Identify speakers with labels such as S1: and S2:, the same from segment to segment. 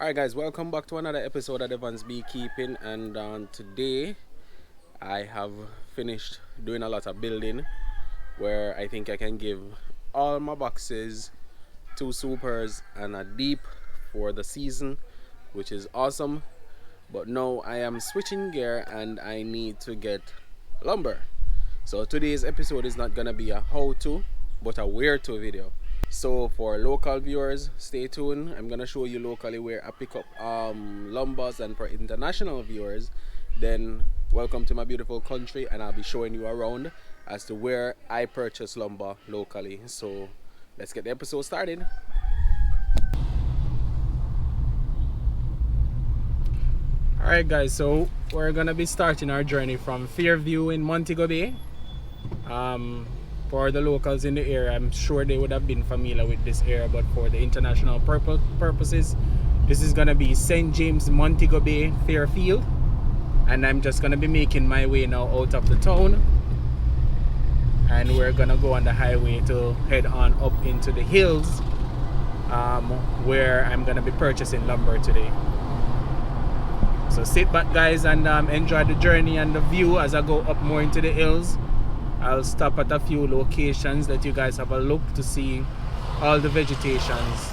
S1: Alright guys, welcome back to another episode of Evan's Beekeeping, and today I have finished doing a lot of building where I think I can give all my boxes, two supers and a deep for the season, which is awesome. But now I am switching gear and I need to get lumber. So today's episode is not gonna be a how-to but a where-to video. So for local viewers, stay tuned. I'm gonna show you locally where I pick up lumbers, and for international viewers, then welcome to my beautiful country, and I'll be showing you around as to where I purchase lumber locally. So let's get the episode started. Alright guys, so we're gonna be starting our journey from Fairview in Montego Bay. For the locals in the area, I'm sure they would have been familiar with this area, but for the international purposes, this is gonna be St. James, Montego Bay, Fairfield, and I'm just gonna be making my way now out of the town, and we're gonna go on the highway to head on up into the hills, where I'm gonna be purchasing lumber today. So sit back guys and enjoy the journey and the view as I go up more into the hills. I'll stop at a few locations that you guys have a look to see all the vegetations.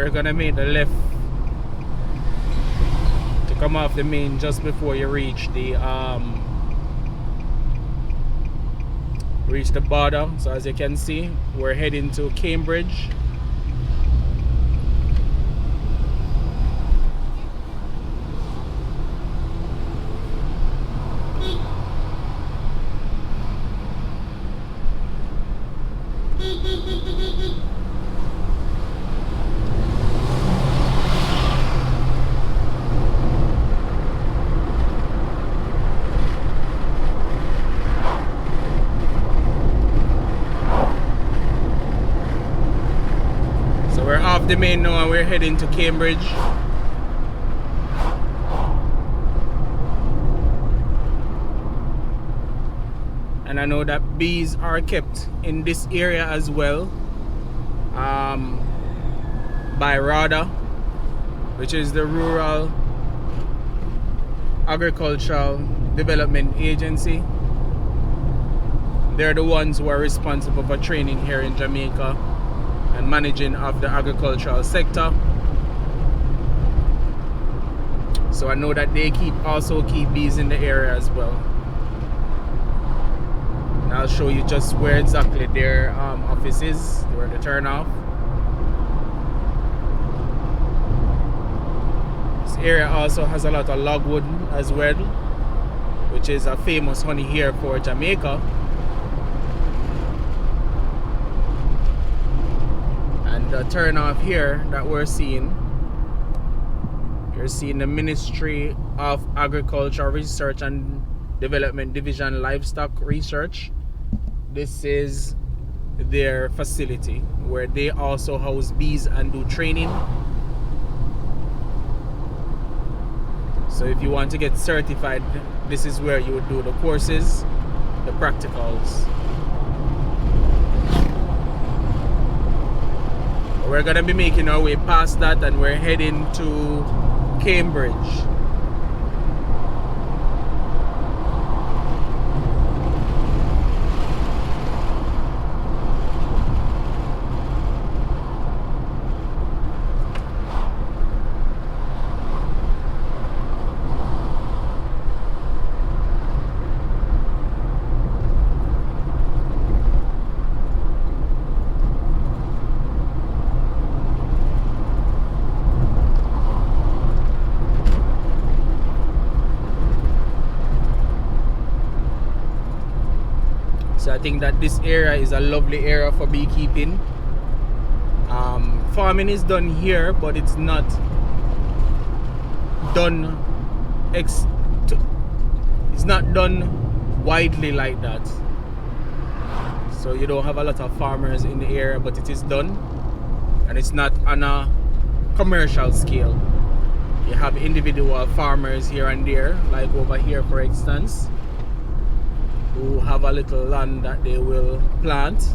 S1: we're gonna make the left to come off the main just before you reach the border. So as you can see, we're heading to Cambridge. Off the main now and we're heading to Cambridge. And I know that bees are kept in this area as well by RADA, which is the Rural Agricultural Development Agency. They're the ones who are responsible for training here in Jamaica and managing of the agricultural sector. So I know that they also keep bees in the area as well. And I'll show you just where exactly their office is, where the turnoff. This area also has a lot of logwood as well, which is a famous honey here for Jamaica. The turn off here that we're seeing, you're seeing the Ministry of Agriculture Research and Development Division Livestock Research. This is their facility where they also house bees and do training. So if you want to get certified, this is where you would do the courses, the practicals. We're gonna be making our way past that and we're heading to Cambridge. So I think that this area is a lovely area for beekeeping. Farming is done here, but it's not done it's not done widely like that. So you don't have a lot of farmers in the area, but it is done, and it's not on a commercial scale. You have individual farmers here and there, like over here for instance, who have a little land that they will plant.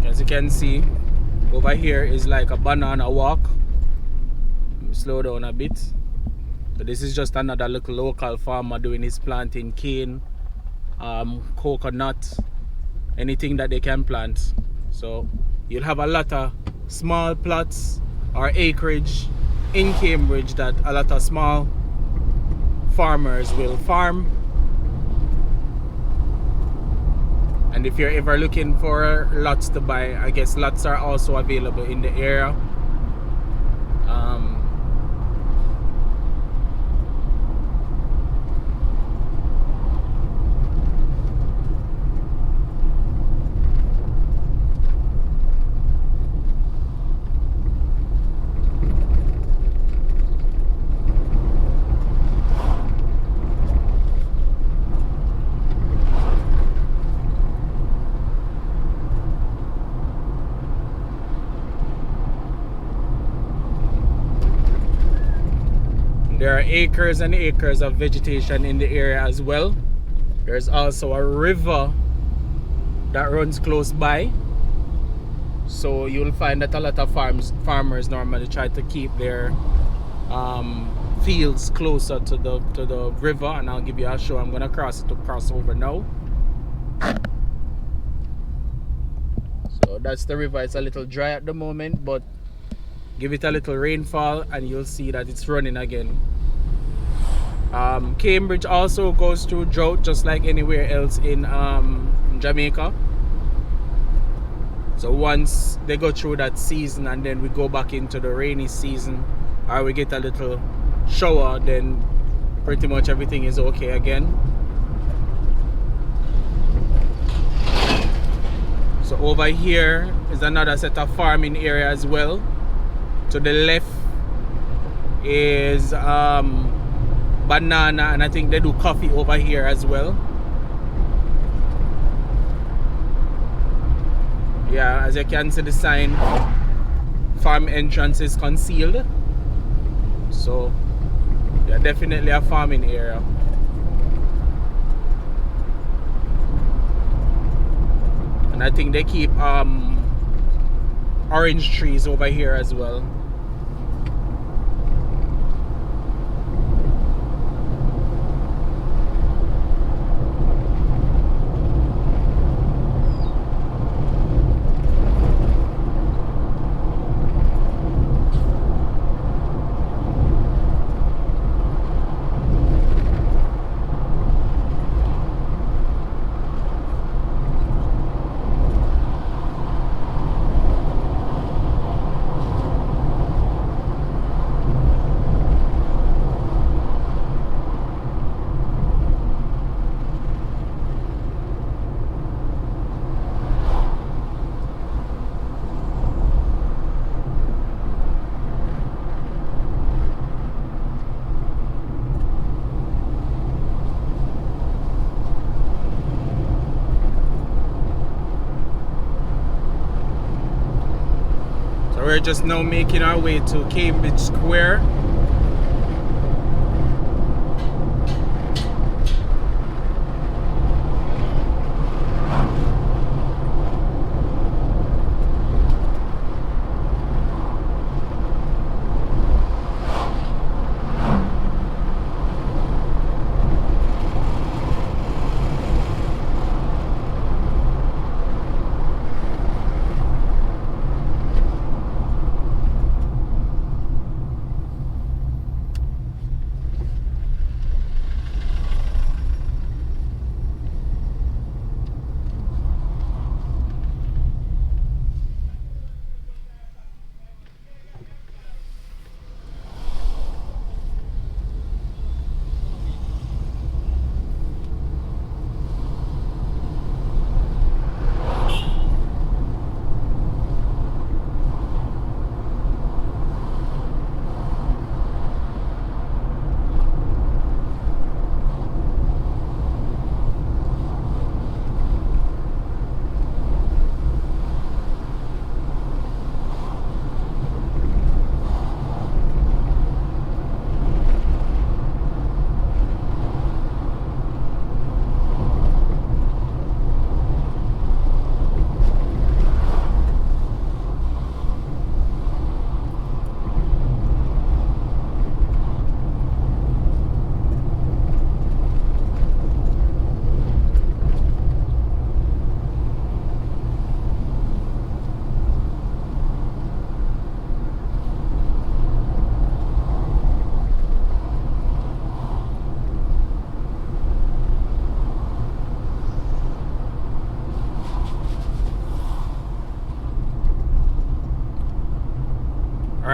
S1: As you can see, over here is like a banana walk. Slow down a bit. So this is just another little local farmer doing his planting cane, coconut, anything that they can plant. So you'll have a lot of small plots or acreage in Cambridge that a lot of small farmers will farm. And if you're ever looking for lots to buy, I guess lots are also available in the area. There are acres and acres of vegetation in the area as well. There's also a river that runs close by. So you'll find that a lot of farmers normally try to keep their fields closer to the river, and I'll give you a show. I'm gonna cross over now. So that's the river. It's a little dry at the moment, but give it a little rainfall and you'll see that it's running again. Cambridge also goes through drought just like anywhere else in Jamaica. So once they go through that season and then we go back into the rainy season, or we get a little shower, then pretty much everything is okay again. So over here is another set of farming area as well. To the left is banana, and I think they do coffee over here as well. Yeah, as you can see the sign, farm entrance is concealed. So yeah, definitely a farming area. And I think they keep orange trees over here as well. We're just now making our way to Cambridge Square.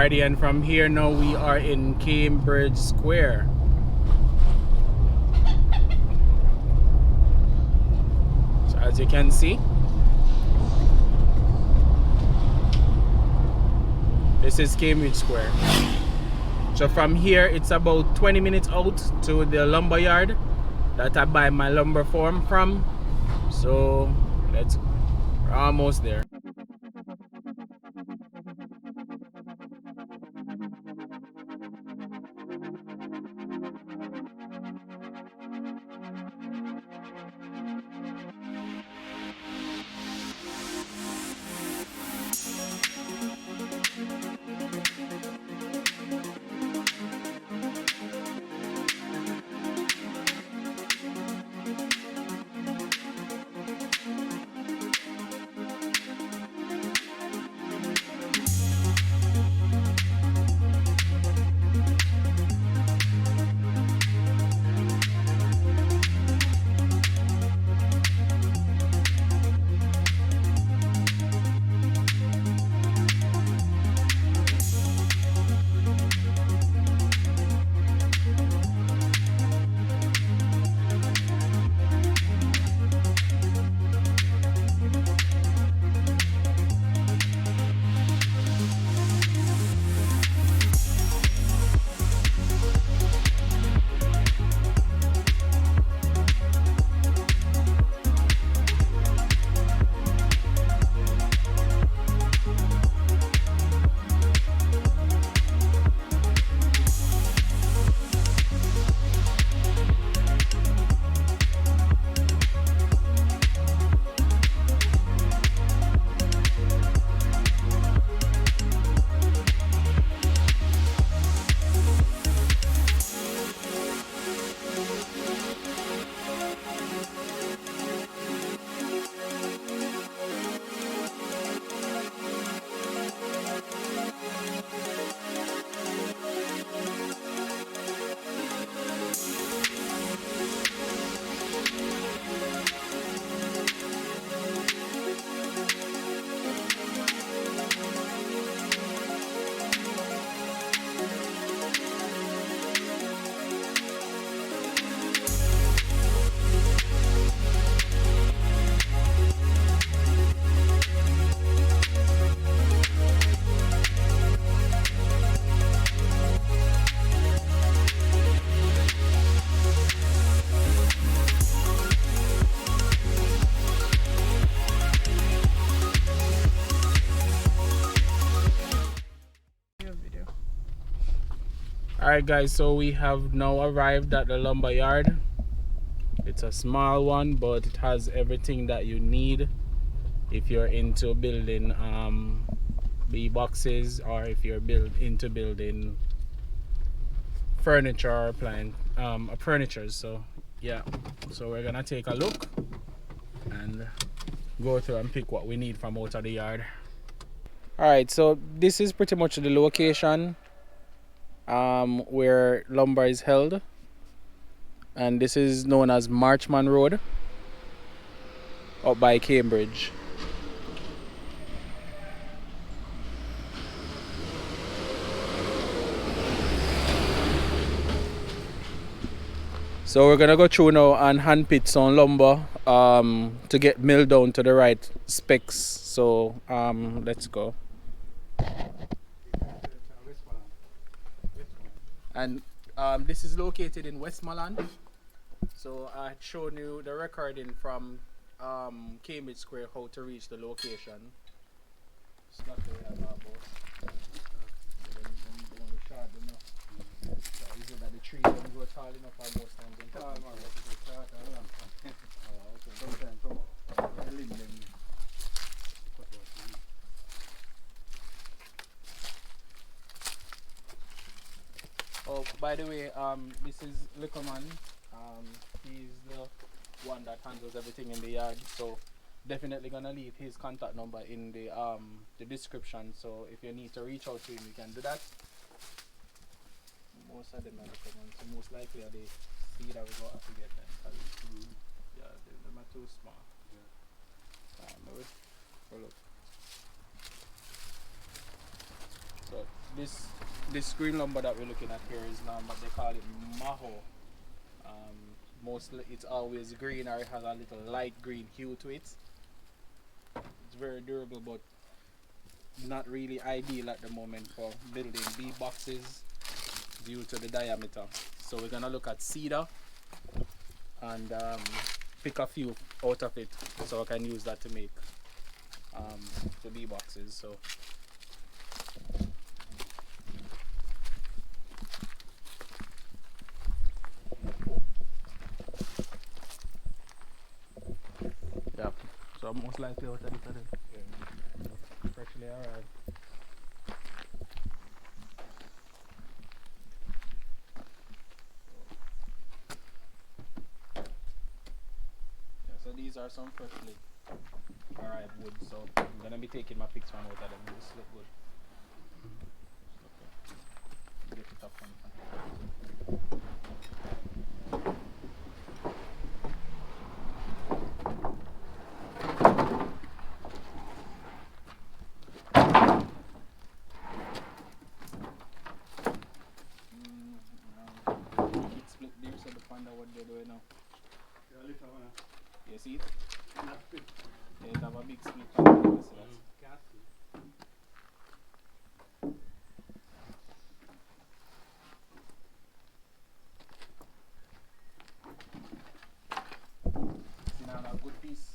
S1: Alrighty, and from here now we are in Cambridge Square. So as you can see, this is Cambridge Square. So from here it's about 20 minutes out to the lumber yard that I buy my lumber from. So we're almost there. Alright guys, so we have now arrived at the lumber yard. It's a small one, but it has everything that you need if you're into building bee boxes, or if you're into building furniture or furniture. So yeah, so we're gonna take a look and go through and pick what we need from out of the yard. Alright, so this is pretty much the location where lumber is held, and this is known as Marchman Road up by Cambridge. So we're gonna go through now and hand pick some lumber to get milled down to the right specs. So let's go. And this is located in Westmoreland. So I had shown you the recording from Cambridge Square how to reach the location. It's not very about. Is it that the tree don't go tall enough or most times? Oh, by the way, this is Liquorman. He's the one that handles everything in the yard. So definitely gonna leave his contact number in the description. So if you need to reach out to him, you can do that. Most of them are Liquorman, so most likely are the seed that we go have to get them. Yeah, them are too small. Yeah. Look. So this this green lumber that we're looking at here is what they call it maho. Um, Mostly it's always green or it has a little light green hue to it. It's very durable, but not really ideal at the moment for building bee boxes due to the diameter. So we're gonna look at cedar and pick a few out of it so I can use that to make the bee boxes. So yeah, so most likely out of it then. Freshly arrived. Yeah, so these are some freshly arrived wood. So I'm gonna be taking my pics from out of them. This look good. Okay. Get it up on. It split there, so to find out what they're doing now. You see it? Yeah, it have a big split on it, so that's see now a good piece.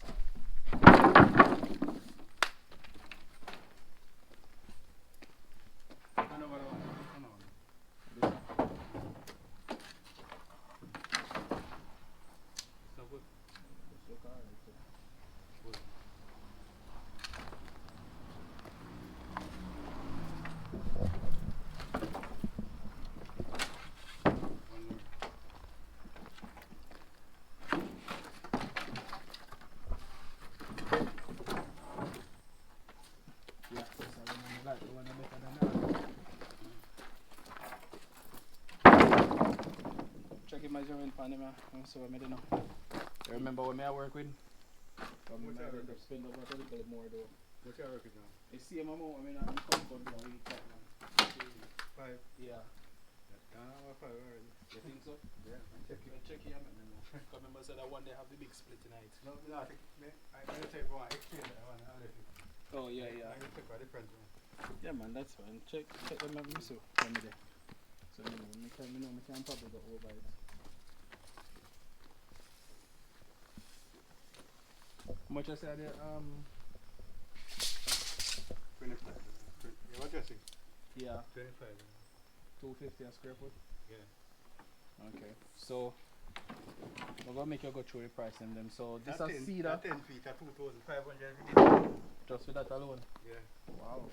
S1: Yeah, so I remember that the one better than that. Check your measurement for them, so I don't know. You remember what I work with? But I might end up spend over a little bit more though.
S2: What's your record now?
S1: It's the same amount, I mean, I'm comfortable with that man.
S2: 5.
S1: Yeah.
S2: I'm 5 already.
S1: You think so?
S2: Yeah, I'm checking.
S1: Check here, man. Because remember, said that one they have the big split tonight.
S2: No, I think I'm going to take one explain that one.
S1: Oh, yeah, yeah.
S2: I'm going to check what different one.
S1: Yeah, man, that's fine. Check them out, so let me there. So, you know, I can probably go over it. How much I said there?
S2: 25. Yeah, what do you think?
S1: Yeah,
S2: 25.
S1: 250 a square foot.
S2: Yeah.
S1: Okay, so we're gonna make you go through the price in them. So this is
S2: 10,
S1: cedar.
S2: 10 feet at 2,550.
S1: Just for that alone.
S2: Yeah.
S1: Wow.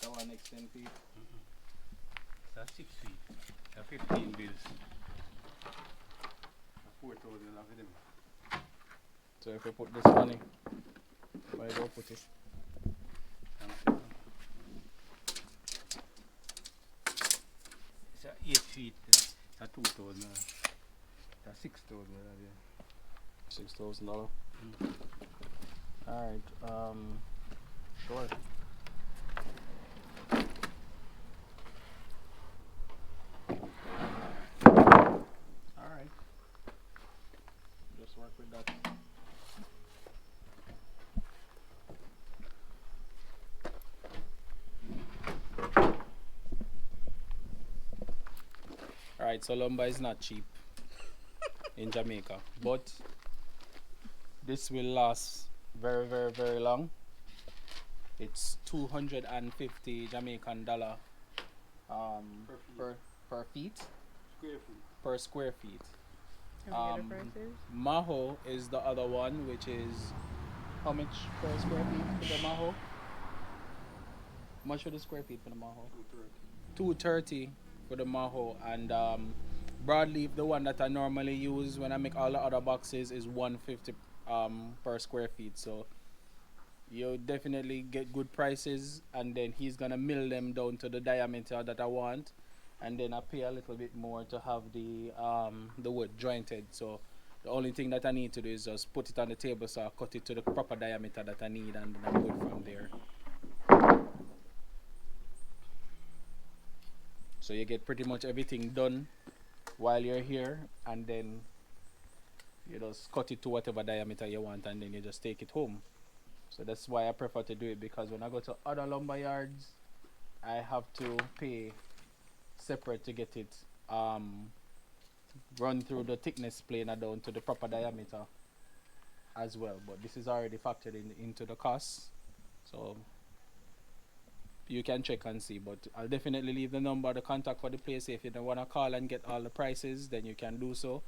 S1: That one next 10 feet.
S2: That's 6 feet. That's 15 bills. 4,000 of them.
S1: So if we put this money, where do I put it?
S2: It's 8 feet. That's 2,000. That's 6,000.
S1: $6,000. Alright, sure. Alright. Just work with that. Alright, so lumber is not cheap in Jamaica, but this will last very, very, very long. It's 250 Jamaican dollar per feet.
S2: Square feet.
S1: Per square feet.
S3: Have you got a prices?
S1: Maho is the other one, which is how much per square feet for the Maho? How much for the square feet for the Maho? 230 for the Maho, and broadleaf, the one that I normally use when I make all the other boxes, is 150 per square feet. So you definitely get good prices, and then he's gonna mill them down to the diameter that I want, and then I pay a little bit more to have the wood jointed. So The only thing that I need to do is just put it on the table, so I cut it to the proper diameter that I need, and then I'm good from there. So you get pretty much everything done while you're here, and then you just cut it to whatever diameter you want, and then you just take it home. So that's why I prefer to do it, because when I go to other lumber yards, I have to pay separate to get it run through the thickness planer down to the proper diameter as well. But this is already factored into the cost, so you can check and see. But I'll definitely leave the number, the contact for the place. If you don't want to call and get all the prices, then you can do so.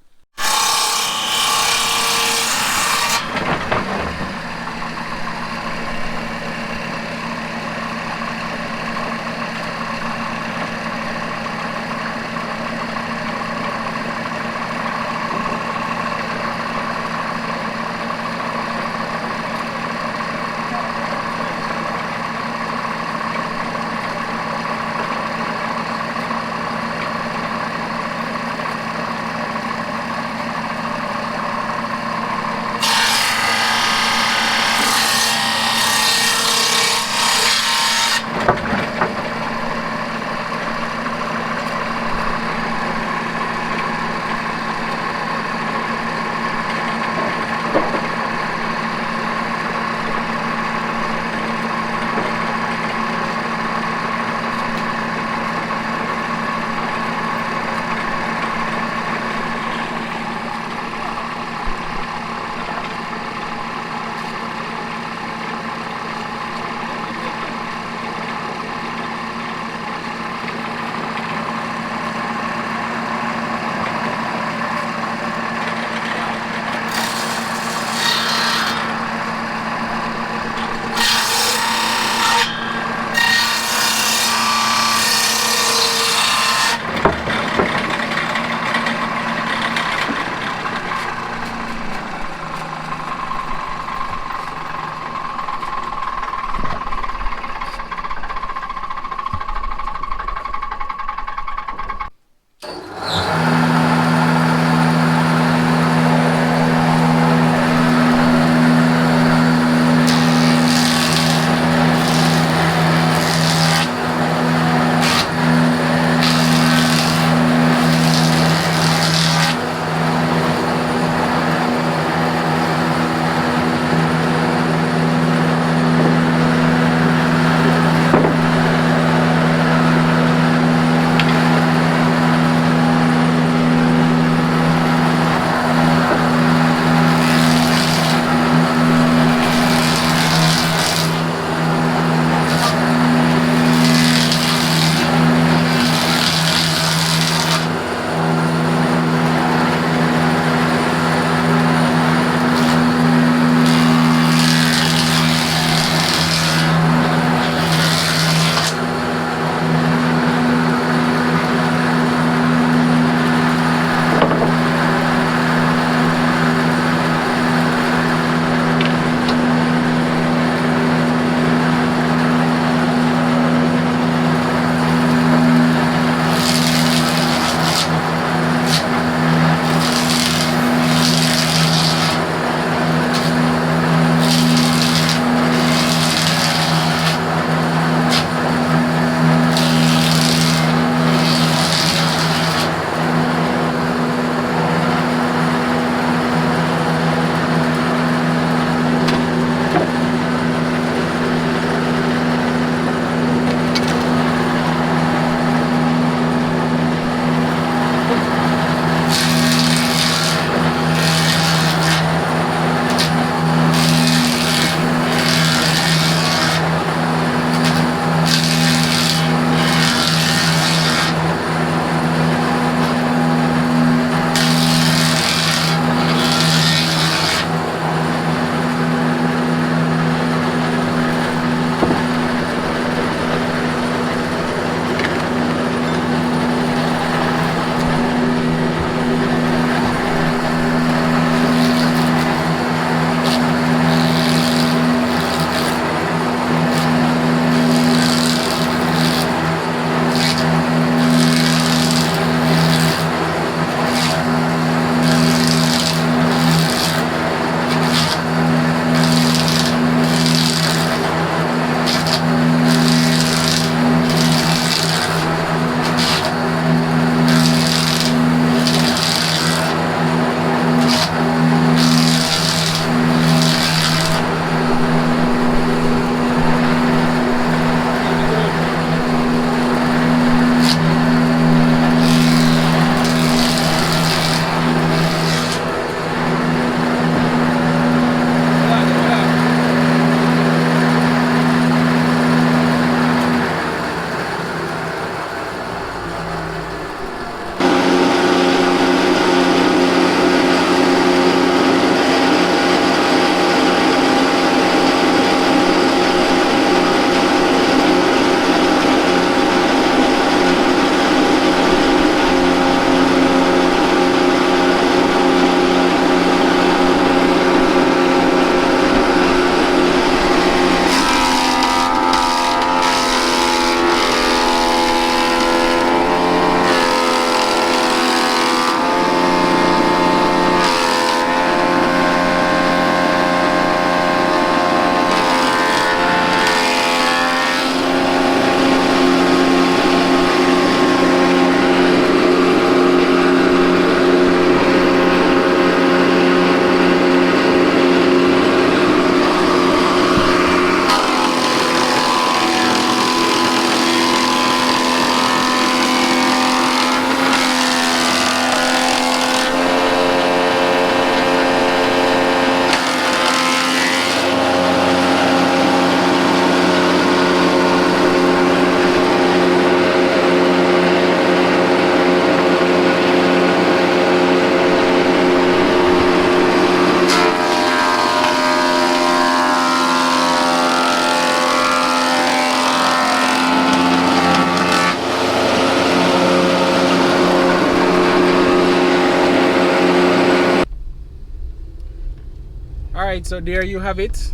S1: Alright, so there you have it.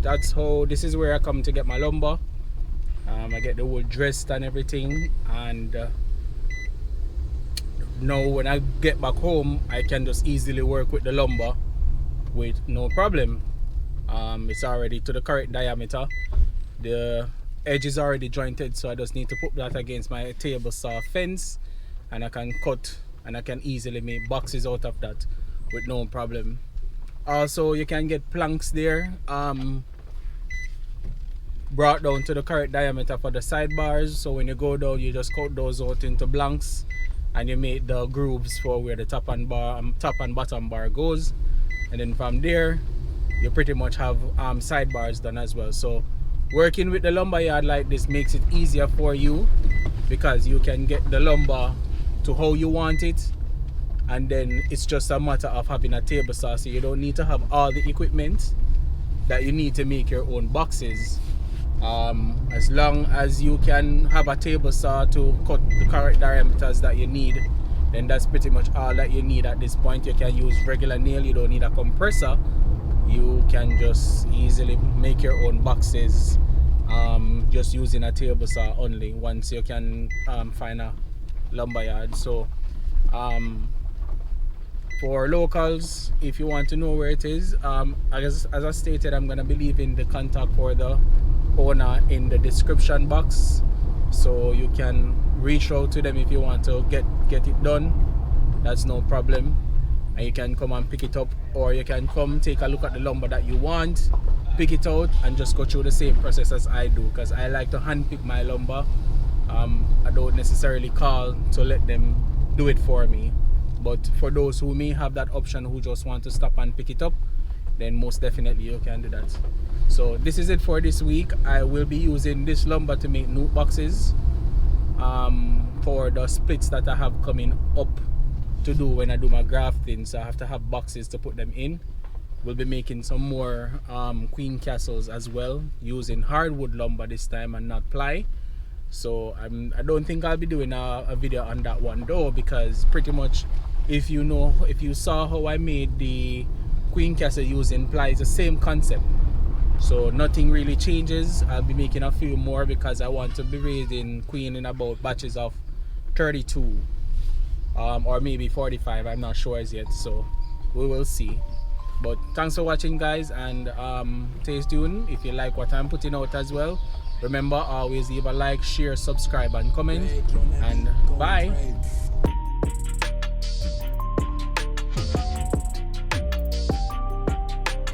S1: That's how, this is where I come to get my lumber. I get the wood dressed and everything, and now when I get back home I can just easily work with the lumber with no problem. It's already to the correct diameter, the edge is already jointed, so I just need to put that against my table saw fence and I can cut and I can easily make boxes out of that with no problem. Also, you can get planks there brought down to the correct diameter for the sidebars, so when you go down you just cut those out into blanks and you make the grooves for where the top and bottom bar goes, and then from there you pretty much have sidebars done as well. So working with the lumber yard like this makes it easier for you because you can get the lumber to how you want it, and then it's just a matter of having a table saw, so you don't need to have all the equipment that you need to make your own boxes. As long as you can have a table saw to cut the correct diameters that you need, then that's pretty much all that you need at this point. You can use regular nail, you don't need a compressor. You can just easily make your own boxes just using a table saw only, once you can find a lumber yard. So for locals, if you want to know where it is, as I stated, I'm gonna be leaving the contact for the owner in the description box, so you can reach out to them if you want to get it done. That's no problem, and you can come and pick it up, or you can come take a look at the lumber that you want, pick it out, and just go through the same process as I do, because I like to hand pick my lumber. I don't necessarily call to let them do it for me, but for those who may have that option, who just want to stop and pick it up, then most definitely you can do that. So this is it for this week. I will be using this lumber to make note boxes for the splits that I have coming up to do when I do my grafting, so I have to have boxes to put them in. We'll be making some more queen castles as well, using hardwood lumber this time and not ply. So I don't think I'll be doing a video on that one though, because pretty much if you saw how I made the queen castle using ply, it's the same concept, so nothing really changes. I'll be making a few more because I want to be raising queen in about batches of 32 or maybe 45, I'm not sure as yet, so we will see. But thanks for watching guys, and stay tuned if you like what I'm putting out as well. Remember, always leave a like, share, subscribe and comment, and bye.